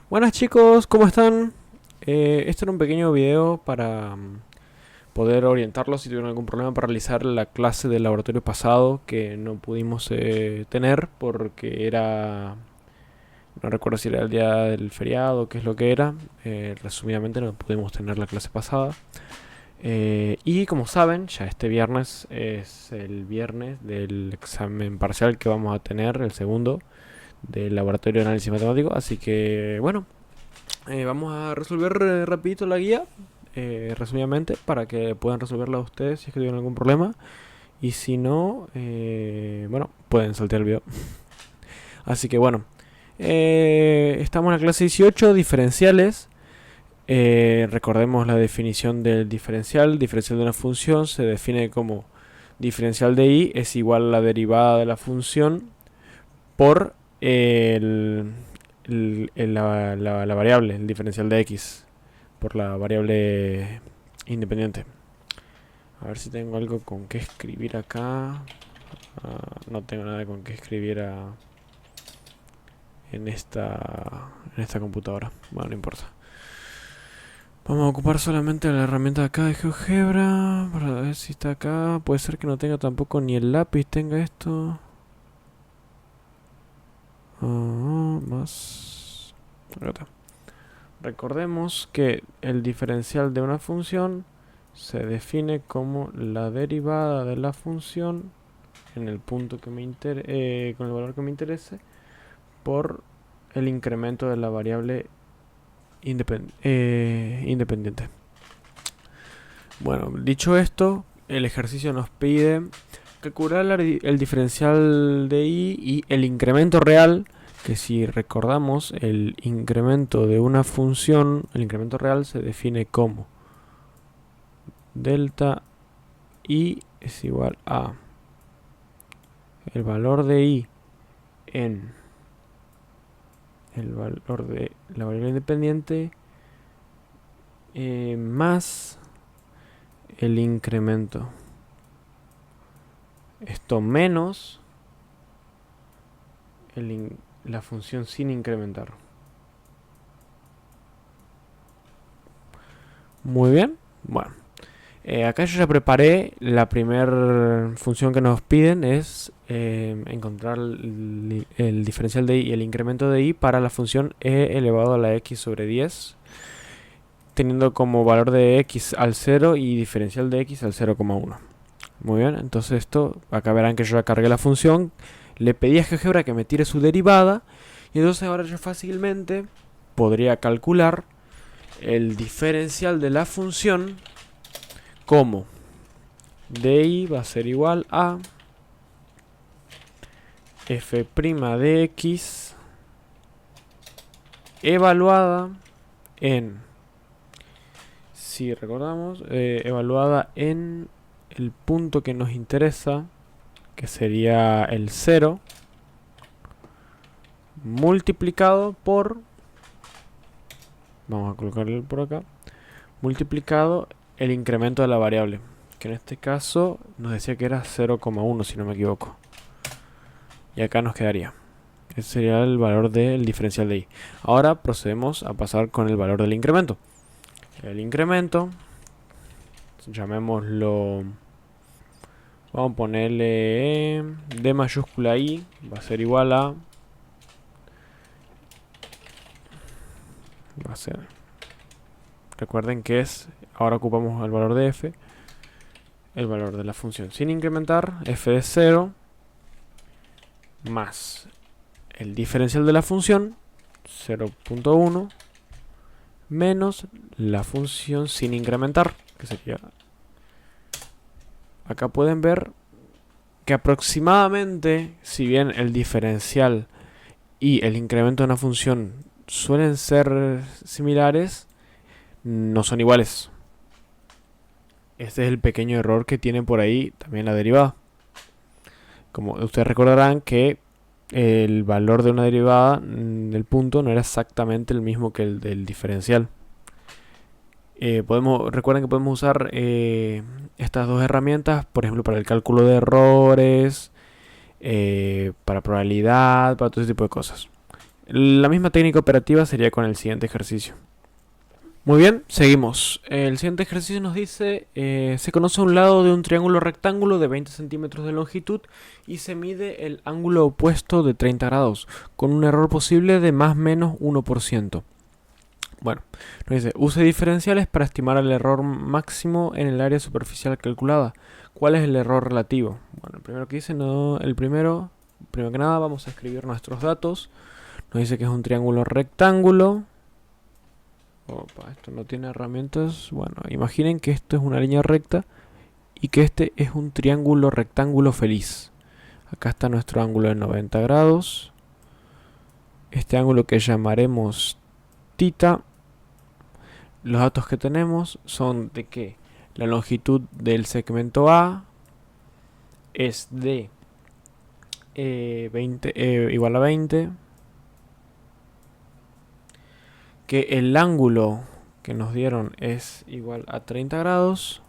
Buenas chicos, ¿cómo están? Este era un pequeño video para poder orientarlos si tuvieron algún problema para realizar la clase del laboratorio pasado que no pudimos tener porque era, no recuerdo si era el día del feriado o qué es lo que era. Resumidamente no pudimos tener la clase pasada. Y como saben, ya este viernes es el viernes del examen parcial que vamos a tener, el segundo del laboratorio de análisis matemático. Así que bueno, vamos a resolver rapidito la guía, resumidamente, para que puedan resolverla ustedes si es que tienen algún problema. Y si no, bueno, pueden saltear el video. Así que bueno, estamos en la clase 18, diferenciales. Recordemos la definición del diferencial. Diferencial de una función se define como diferencial de y es igual a la derivada de la función por la variable, el diferencial de x, por la variable independiente. A ver si tengo algo con qué escribir acá. No tengo nada con qué escribir en esta computadora. Bueno, no importa. Vamos a ocupar solamente la herramienta de acá de GeoGebra para ver si está acá. Puede ser que no tenga tampoco ni el lápiz tenga esto. Más. Acá está. Recordemos que el diferencial de una función se define como la derivada de la función en el punto que con el valor que me interese por el incremento de la variable independiente. Bueno, dicho esto, el ejercicio nos pide calcular el diferencial de y el incremento real, que si recordamos el incremento de una función, el incremento real se define como delta y es igual a el valor de y en el valor de la variable independiente más el incremento. Esto menos la función sin incrementar. Muy bien. Bueno. Acá yo ya preparé la primera función que nos piden, es encontrar el diferencial de y y el incremento de y para la función e elevado a la x sobre 10, teniendo como valor de x al 0 y diferencial de x al 0,1. Muy bien, entonces esto, acá verán que yo ya cargué la función, le pedí a GeoGebra que me tire su derivada, y entonces ahora yo fácilmente podría calcular el diferencial de la función como di va a ser igual a f' de x evaluada en, si recordamos, evaluada en el punto que nos interesa, que sería el 0, multiplicado por, vamos a colocarle por acá, multiplicado el incremento de la variable, que en este caso nos decía que era 0,1 si no me equivoco. Y acá nos quedaría. Ese sería el valor del diferencial de y. Ahora procedemos a pasar con el valor del incremento. El incremento, llamémoslo, vamos a ponerle d mayúscula i, va a ser igual a, va a ser, recuerden que es, ahora ocupamos el valor de f, el valor de la función sin incrementar, f de 0, más el diferencial de la función, 0.1, menos la función sin incrementar, que sería, acá pueden ver que aproximadamente, si bien el diferencial y el incremento de una función suelen ser similares, no son iguales. Este es el pequeño error que tiene por ahí también la derivada. Como ustedes recordarán que el valor de una derivada del punto no era exactamente el mismo que el del diferencial. Recuerden que podemos usar estas dos herramientas, por ejemplo, para el cálculo de errores, para probabilidad, para todo ese tipo de cosas. La misma técnica operativa sería con el siguiente ejercicio. Muy bien, seguimos. El siguiente ejercicio nos dice, se conoce un lado de un triángulo rectángulo de 20 centímetros de longitud y se mide el ángulo opuesto de 30 grados, con un error posible de más o menos 1%. Bueno, nos dice, use diferenciales para estimar el error máximo en el área superficial calculada. ¿Cuál es el error relativo? Bueno, el primero que dice, primero que nada vamos a escribir nuestros datos. Nos dice que es un triángulo rectángulo. Opa, esto no tiene herramientas. Bueno, imaginen que esto es una línea recta y que este es un triángulo rectángulo feliz. Acá está nuestro ángulo de 90 grados. Este ángulo que llamaremos θ. Los datos que tenemos son de que la longitud del segmento A es de 20, igual a 20. Que el ángulo que nos dieron es igual a 30 grados.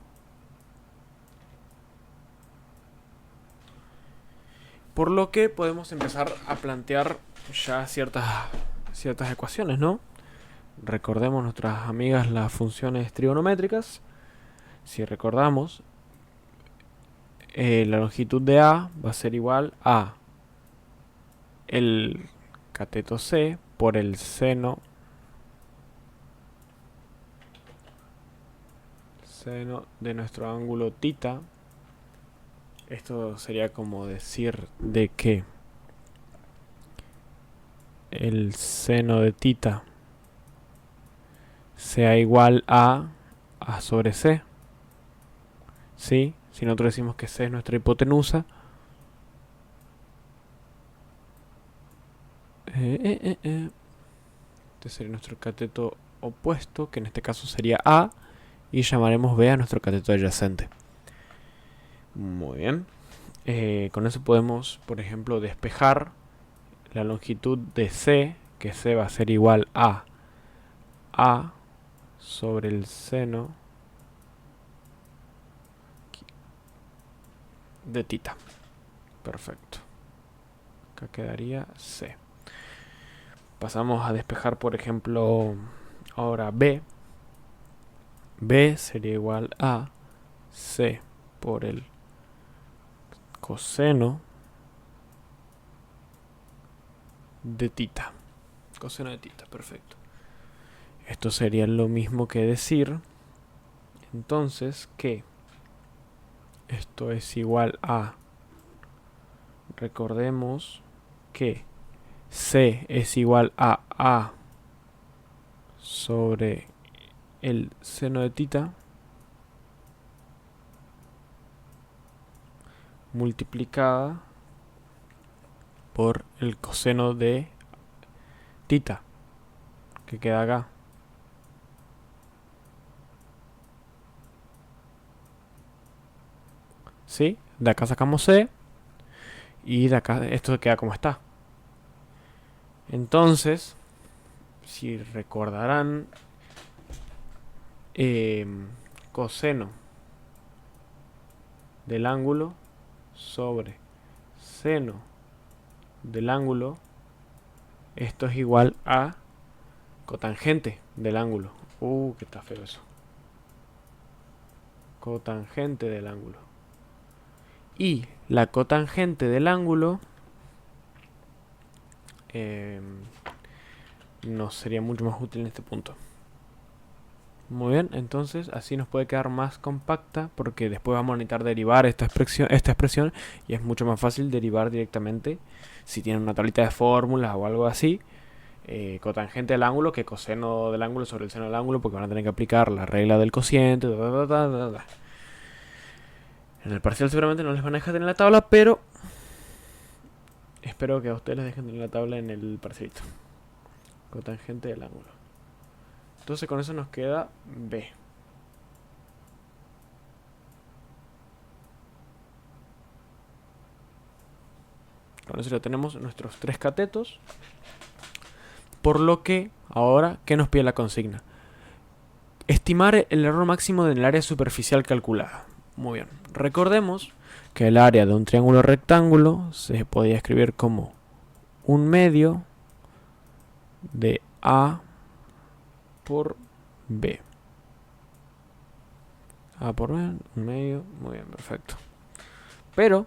Por lo que podemos empezar a plantear ya ciertas ecuaciones, ¿no? Recordemos nuestras amigas las funciones trigonométricas. Si recordamos, la longitud de A va a ser igual a el cateto C por el seno de nuestro ángulo θ. Esto sería como decir de que el seno de θ sea igual a sobre C. ¿Sí? Si nosotros decimos que C es nuestra hipotenusa, este sería nuestro cateto opuesto, que en este caso sería A, y llamaremos B a nuestro cateto adyacente. Muy bien. Con eso podemos, por ejemplo, despejar la longitud de C, que C va a ser igual a A sobre el seno de θ. Perfecto. Acá quedaría C. Pasamos a despejar, por ejemplo, ahora B. B sería igual a C por el coseno de θ. Coseno de θ, perfecto. Esto sería lo mismo que decir, entonces, que esto es igual a, recordemos que C es igual a A sobre el seno de θ multiplicada por el coseno de θ, que queda acá. ¿Sí? De acá sacamos C y de acá esto queda como está. Entonces, si recordarán, coseno del ángulo sobre seno del ángulo, esto es igual a cotangente del ángulo. Que está feo eso. Cotangente del ángulo. Y la cotangente del ángulo nos sería mucho más útil en este punto. Muy bien, entonces así nos puede quedar más compacta, porque después vamos a necesitar derivar esta expresión y es mucho más fácil derivar directamente si tienen una tablita de fórmulas o algo así, cotangente del ángulo que coseno del ángulo sobre el seno del ángulo, porque van a tener que aplicar la regla del cociente. En el parcial seguramente no les van a dejar tener la tabla, pero espero que a ustedes les dejen tener la tabla en el parcialito. Cotangente del ángulo. Entonces con eso nos queda B. Con eso ya tenemos nuestros tres catetos. Por lo que, ahora, ¿qué nos pide la consigna? Estimar el error máximo del área superficial calculada. Muy bien. Recordemos que el área de un triángulo rectángulo se podía escribir como un medio de A por B. A por B, un medio, muy bien, perfecto. Pero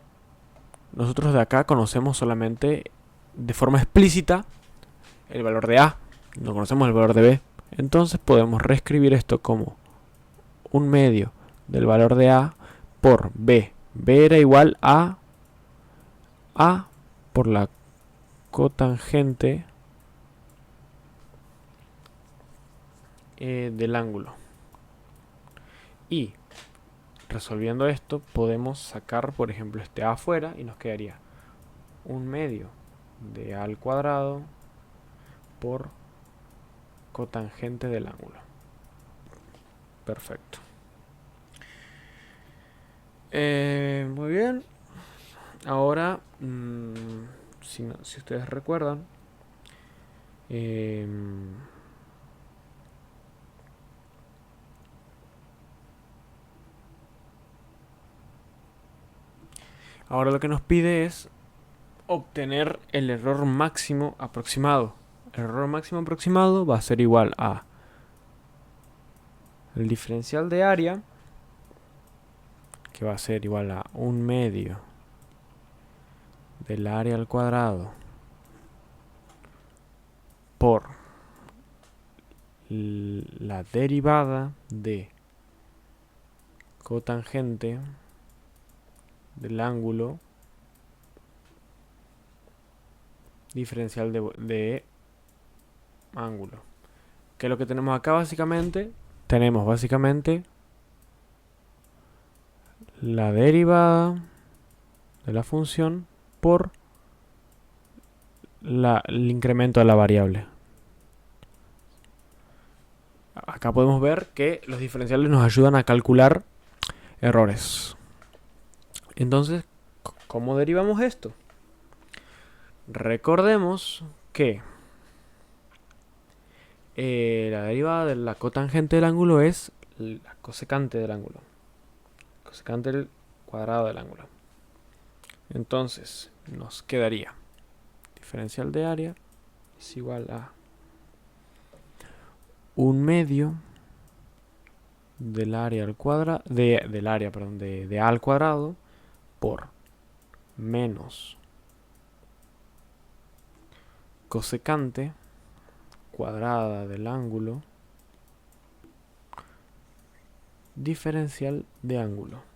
nosotros de acá conocemos solamente de forma explícita el valor de A, no conocemos el valor de B. Entonces podemos reescribir esto como un medio del valor de A por B. B era igual a A por la cotangente del ángulo. Y resolviendo esto podemos sacar, por ejemplo, este A afuera y nos quedaría un medio de A al cuadrado por cotangente del ángulo. Perfecto. Muy bien. Ahora, si ustedes recuerdan, ahora lo que nos pide es obtener el error máximo aproximado. El error máximo aproximado va a ser igual a el diferencial de área, que va a ser igual a un medio del área al cuadrado por la derivada de cotangente del ángulo diferencial de ángulo. Que es lo que tenemos acá básicamente. Tenemos básicamente la derivada de la función por el incremento de la variable. Acá podemos ver que los diferenciales nos ayudan a calcular errores. Entonces, ¿cómo derivamos esto? Recordemos que la derivada de la cotangente del ángulo es la cosecante del ángulo. Cosecante del cuadrado del ángulo. Entonces, nos quedaría diferencial de área es igual a un medio del área al cuadrado de A al cuadrado por menos cosecante cuadrada del ángulo diferencial de ángulo.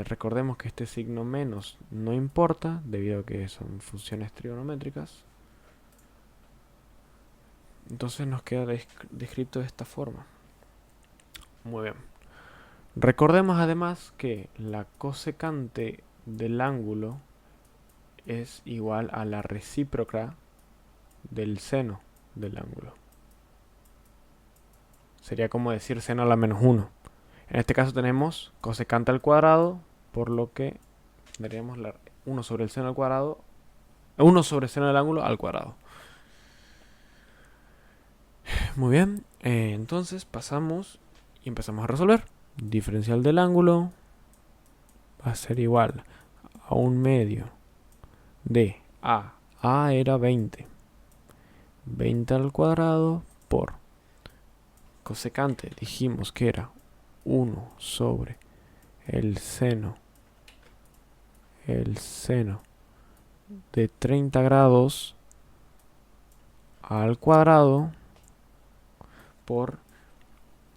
Recordemos que este signo menos no importa debido a que son funciones trigonométricas. Entonces nos queda descrito de esta forma. Muy bien. Recordemos además que la cosecante del ángulo es igual a la recíproca del seno del ángulo. Sería como decir seno a la menos 1. En este caso tenemos cosecante al cuadrado, por lo que tendríamos 1 sobre el seno al cuadrado, 1 sobre el seno del ángulo al cuadrado. Muy bien, entonces pasamos y empezamos a resolver. Diferencial del ángulo va a ser igual a un medio de A. A era 20. 20 al cuadrado por cosecante. Dijimos que era 1 sobre el seno de 30 grados al cuadrado por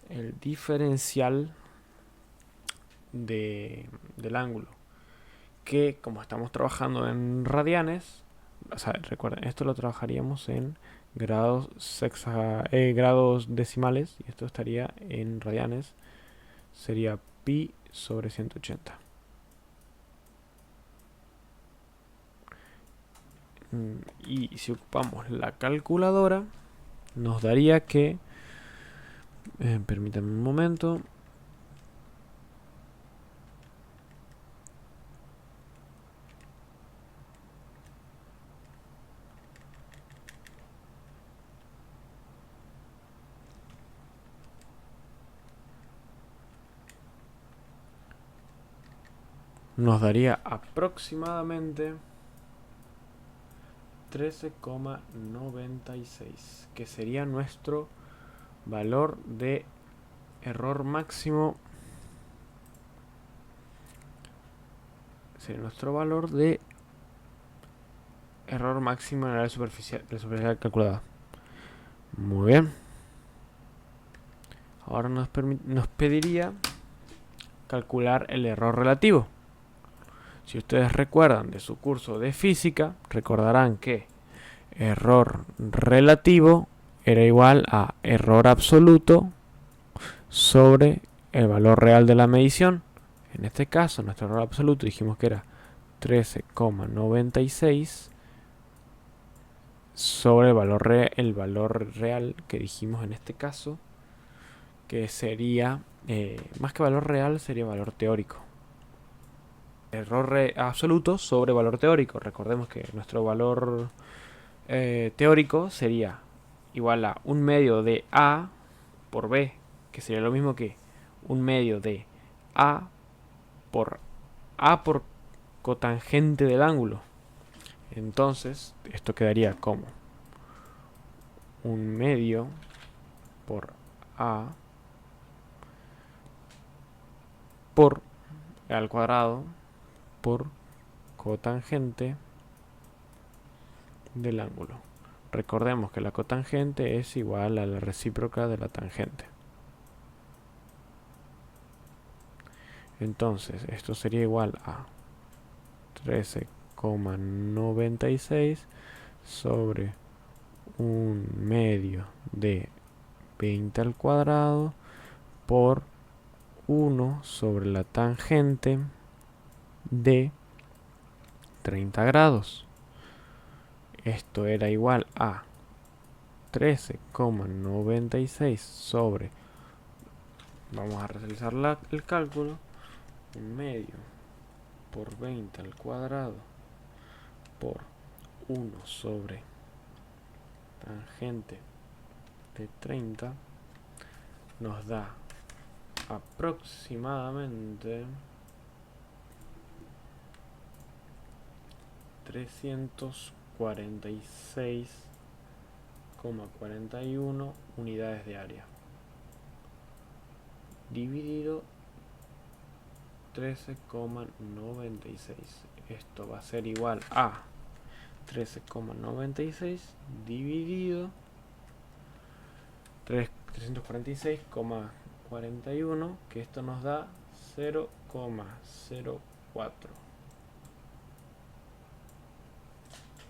el diferencial del ángulo, que como estamos trabajando en radianes, o sea, recuerden, esto lo trabajaríamos en grados grados decimales, y esto estaría en radianes, sería pi sobre 180. Y si ocupamos la calculadora, nos daría que, permítanme un momento, nos daría aproximadamente 13,96, que sería nuestro valor de error máximo. Sería nuestro valor de error máximo en la área superficial, la superficial calculada. Muy bien. Ahora nos pediría calcular el error relativo. Si ustedes recuerdan de su curso de física, recordarán que error relativo era igual a error absoluto sobre el valor real de la medición. En este caso, nuestro error absoluto dijimos que era 13,96 sobre el valor real que dijimos en este caso, que sería, más que valor real, sería valor teórico. Error absoluto sobre valor teórico. Recordemos que nuestro valor teórico sería igual a 1/2 de A por B, que sería lo mismo que 1/2 de A por cotangente del ángulo. Entonces, esto quedaría como 1/2 por A por al cuadrado por cotangente del ángulo. Recordemos que la cotangente es igual a la recíproca de la tangente. Entonces, esto sería igual a 13,96 sobre 1/2 de 20 al cuadrado por 1 sobre la tangente de 30 grados. Esto era igual a 13,96 sobre, vamos a realizar el cálculo, 1/2 por 20 al cuadrado por 1 sobre tangente de 30 nos da aproximadamente 346,41 unidades de área dividido 13,96. Esto va a ser igual a 13,96 dividido 346,41, que esto nos da 0,04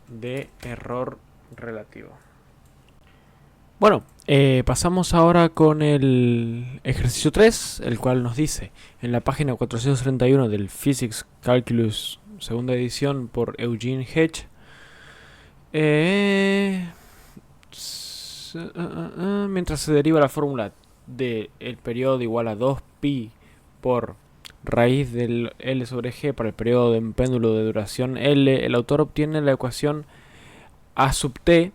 de error relativo. Bueno, pasamos ahora con el ejercicio 3, el cual nos dice en la página 431 del Physics Calculus, segunda edición por Eugene Hedge, mientras se deriva la fórmula del periodo igual a 2pi por raíz del L sobre G para el periodo de un péndulo de duración L, el autor obtiene la ecuación A sub t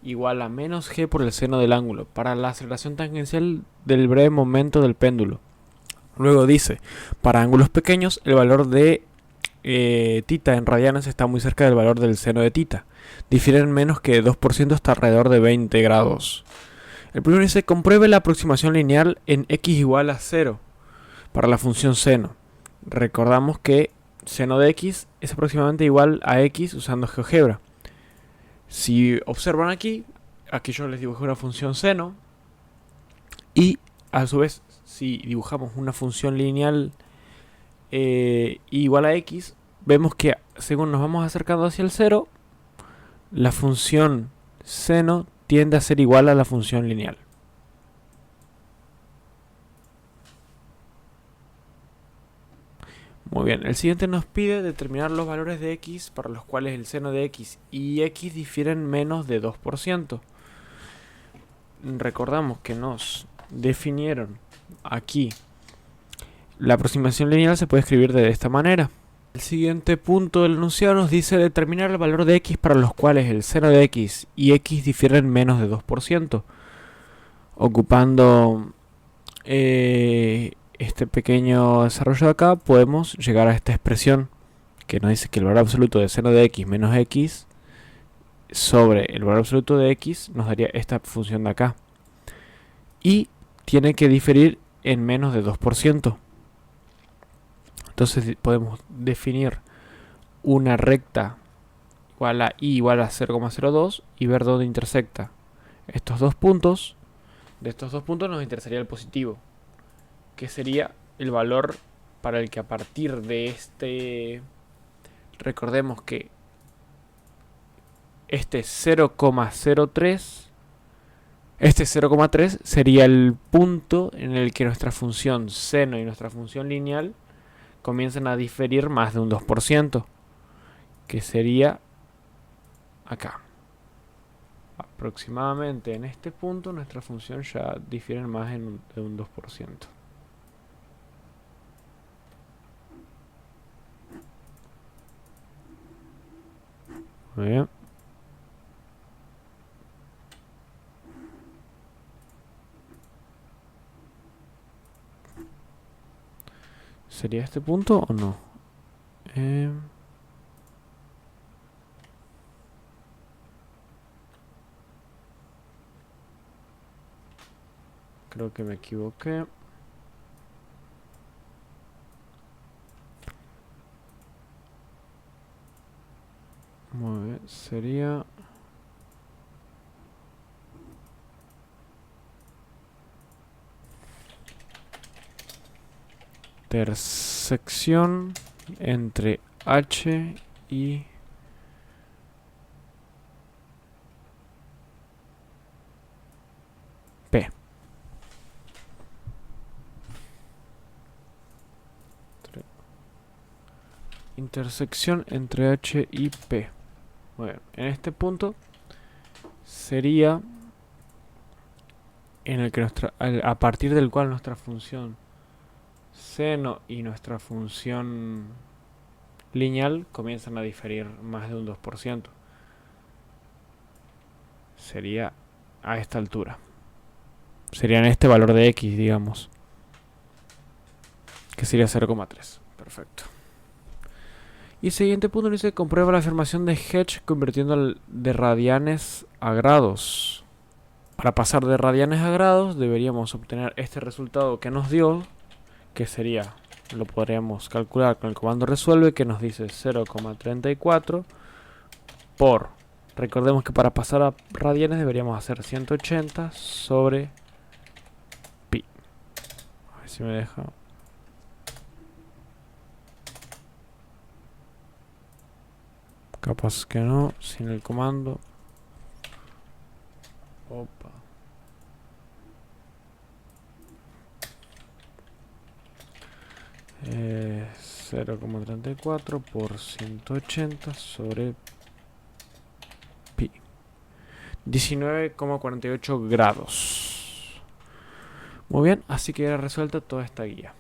igual a menos g por el seno del ángulo para la aceleración tangencial del breve momento del péndulo. Luego dice, para ángulos pequeños el valor de tita en radianes está muy cerca del valor del seno de tita. Difieren menos que 2% hasta alrededor de 20 grados. El primero dice, compruebe la aproximación lineal en x igual a 0 para la función seno. Recordamos que seno de x es aproximadamente igual a x usando GeoGebra. Si observan aquí yo les dibujé una función seno y a su vez si dibujamos una función lineal igual a x, vemos que según nos vamos acercando hacia el 0, la función seno tiende a ser igual a la función lineal. Muy bien, el siguiente nos pide determinar los valores de x para los cuales el seno de x y x difieren menos de 2%. Recordamos que nos definieron aquí la aproximación lineal, se puede escribir de esta manera. El siguiente punto del enunciado nos dice determinar el valor de x para los cuales el seno de x y x difieren menos de 2%. Ocupando este pequeño desarrollo de acá, podemos llegar a esta expresión que nos dice que el valor absoluto de seno de x menos x sobre el valor absoluto de x nos daría esta función de acá. Y tiene que diferir en menos de 2%. Entonces podemos definir una recta igual a y igual a 0,02 y ver dónde intersecta estos dos puntos. De estos dos puntos nos interesaría el positivo, que sería el valor para el que a partir de este, recordemos que este 0,03, este 0,3 sería el punto en el que nuestra función seno y nuestra función lineal comienzan a diferir más de un 2%, que sería acá. Aproximadamente en este punto nuestra función ya difiere más de un 2%. Muy bien. ¿Sería este punto o no? Creo que me equivoqué. Muy bien, sería... intersección entre H y P. Intersección entre H y P. Bueno, en este punto sería en el que a partir del cual nuestra función seno y nuestra función lineal comienzan a diferir más de un 2%. Sería a esta altura. Sería en este valor de x, digamos. Que sería 0,3. Perfecto. Y siguiente punto dice: comprueba la afirmación de Hedge convirtiendo de radianes a grados. Para pasar de radianes a grados deberíamos obtener este resultado que nos dio, que sería, lo podríamos calcular con el comando resuelve, que nos dice 0,34 por, recordemos que para pasar a radianes deberíamos hacer 180 sobre pi. A ver si me deja. Capaz que no, sin el comando. Opa. Eh, 0,34 por 180 sobre pi. 19,48 grados. Muy bien, así que ya resuelta toda esta guía.